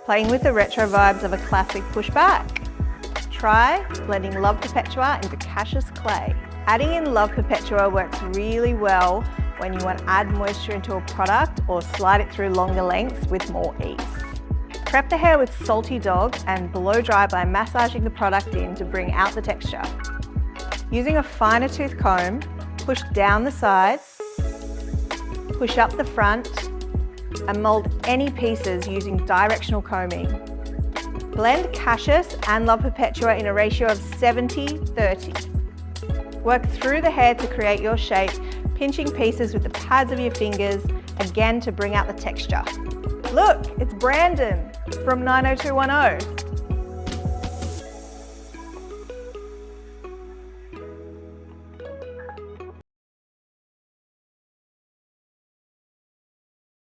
playing with the retro vibes of a classic pushback. Try blending Love Perpetua into Cassius clay. Adding in Love Perpetua works really well when you want to add moisture into a product or slide it through longer lengths with more ease. Prep the hair with Salty Dog and blow dry by massaging the product in to bring out the texture. Using a finer tooth comb, push down the sides, push up the front, and mold any pieces using directional combing. Blend Cassius and Love Perpetua in a ratio of 70-30. Work through the hair to create your shape, pinching pieces with the pads of your fingers, again to bring out the texture. Look, it's Brandon from 90210.